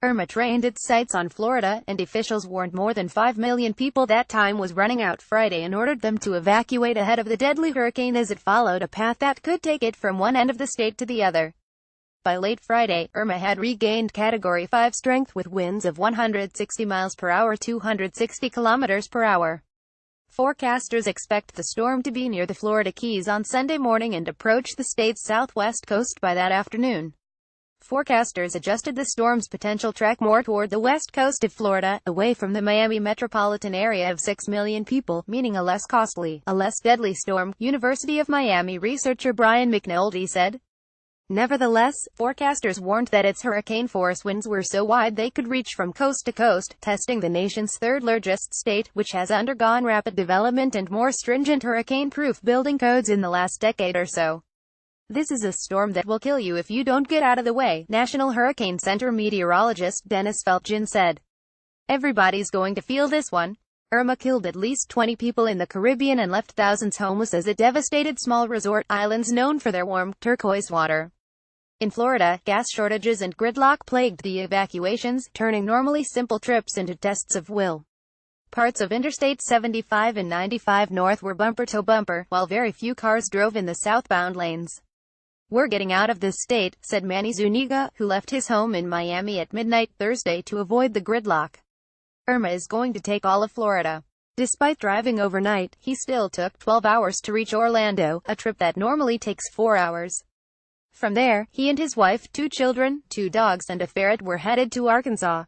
Irma trained its sights on Florida, and officials warned more than 5 million people that time was running out Friday and ordered them to evacuate ahead of the deadly hurricane as it followed a path that could take it from one end of the state to the other. By late Friday, Irma had regained Category 5 strength with winds of 160 miles per hour, 260 kilometers per hour. Forecasters expect the storm to be near the Florida Keys on Sunday morning and approach the state's southwest coast by that afternoon. Forecasters adjusted the storm's potential track more toward the west coast of Florida, away from the Miami metropolitan area of 6 million people, meaning a less costly, a less deadly storm, University of Miami researcher Brian McNulty said. Nevertheless, forecasters warned that its hurricane-force winds were so wide they could reach from coast to coast, testing the nation's third-largest state, which has undergone rapid development and more stringent hurricane-proof building codes in the last decade or so. This is a storm that will kill you if you don't get out of the way, National Hurricane Center meteorologist Dennis Feltgen said. Everybody's going to feel this one. Irma killed at least 20 people in the Caribbean and left thousands homeless as it devastated small resort islands known for their warm, turquoise water. In Florida, gas shortages and gridlock plagued the evacuations, turning normally simple trips into tests of will. Parts of Interstate 75 and 95 North were bumper to bumper, while very few cars drove in the southbound lanes. "We're getting out of this state," said Manny Zuniga, who left his home in Miami at midnight Thursday to avoid the gridlock. Irma is going to take all of Florida. Despite driving overnight, he still took 12 hours to reach Orlando, a trip that normally takes 4 hours. From there, he and his wife, 2 children, 2 dogs and a ferret were headed to Arkansas.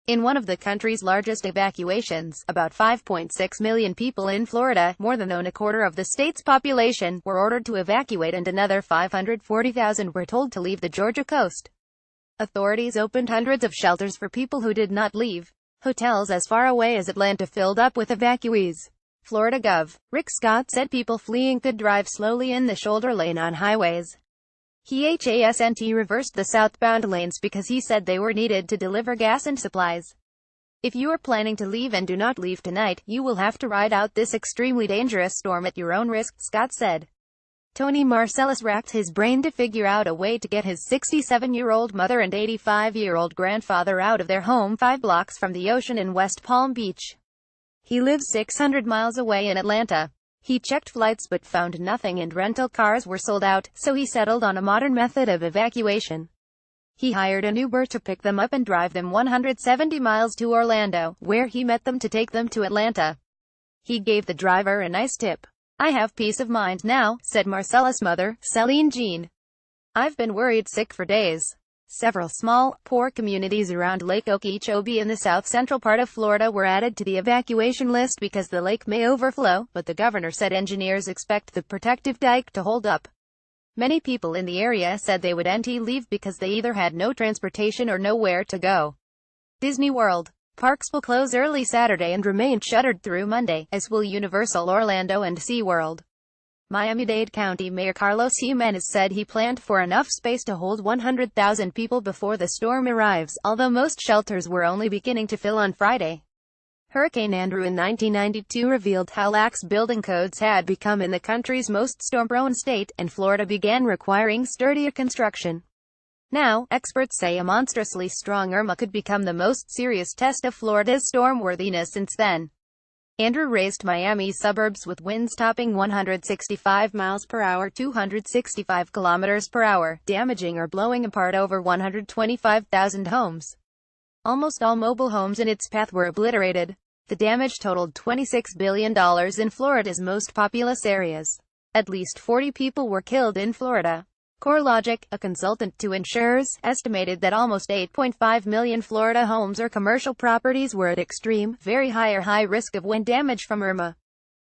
In one of the country's largest evacuations, about 5.6 million people in Florida, more than a quarter of the state's population, were ordered to evacuate and another 540,000 were told to leave the Georgia coast. Authorities opened hundreds of shelters for people who did not leave. Hotels as far away as Atlanta filled up with evacuees. Florida Gov. Rick Scott said people fleeing could drive slowly in the shoulder lane on highways. He hasn't reversed the southbound lanes because he said they were needed to deliver gas and supplies. If you are planning to leave and do not leave tonight, you will have to ride out this extremely dangerous storm at your own risk, Scott said. Tony Marcellus racked his brain to figure out a way to get his 67-year-old mother and 85-year-old grandfather out of their home 5 blocks from the ocean in West Palm Beach. He lives 600 miles away in Atlanta. He checked flights but found nothing and rental cars were sold out, so he settled on a modern method of evacuation. He hired an Uber to pick them up and drive them 170 miles to Orlando, where he met them to take them to Atlanta. He gave the driver a nice tip. "I have peace of mind now," said Marcellus' mother, Celine Jean. "I've been worried sick for days." Several small, poor communities around Lake Okeechobee in the south-central part of Florida were added to the evacuation list because the lake may overflow, but the governor said engineers expect the protective dike to hold up. Many people in the area said they would leave because they either had no transportation or nowhere to go. Disney World. Parks will close early Saturday and remain shuttered through Monday, as will Universal Orlando and SeaWorld. Miami-Dade County Mayor Carlos Jimenez said he planned for enough space to hold 100,000 people before the storm arrives, although most shelters were only beginning to fill on Friday. Hurricane Andrew in 1992 revealed how lax building codes had become in the country's most storm-prone state, and Florida began requiring sturdier construction. Now, experts say a monstrously strong Irma could become the most serious test of Florida's stormworthiness since then. Andrew razed Miami's suburbs with winds topping 165 miles per hour, 265 kilometers per hour, damaging or blowing apart over 125,000 homes. Almost all mobile homes in its path were obliterated. The damage totaled $26 billion in Florida's most populous areas. At least 40 people were killed in Florida. CoreLogic, a consultant to insurers, estimated that almost 8.5 million Florida homes or commercial properties were at extreme, very high or high risk of wind damage from Irma.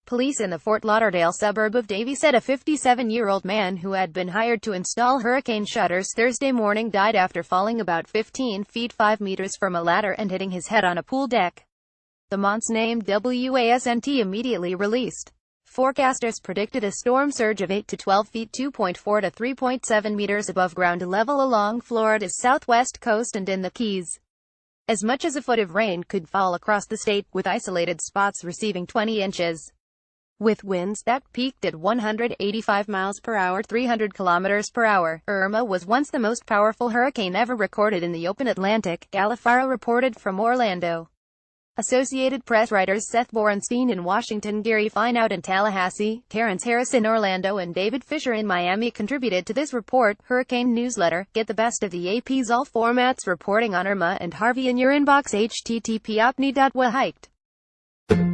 Police in the Fort Lauderdale suburb of Davie said a 57-year-old man who had been hired to install hurricane shutters Thursday morning died after falling about 15 feet 5 meters from a ladder and hitting his head on a pool deck. The month's named WASNT immediately released. Forecasters predicted a storm surge of 8 to 12 feet 2.4 to 3.7 meters above ground level along Florida's southwest coast and in the Keys. As much as a foot of rain could fall across the state, with isolated spots receiving 20 inches. with winds that peaked at 185 miles per hour, 300 kilometers per hour. Irma was once the most powerful hurricane ever recorded in the open Atlantic, Galifaro reported from Orlando. Associated Press writers Seth Borenstein in Washington, Gary Fineout in Tallahassee, Terrence Harris in Orlando and David Fisher in Miami contributed to this report. Hurricane Newsletter. Get the best of the AP's all formats reporting on Irma and Harvey in your inbox. http://opni.wahiked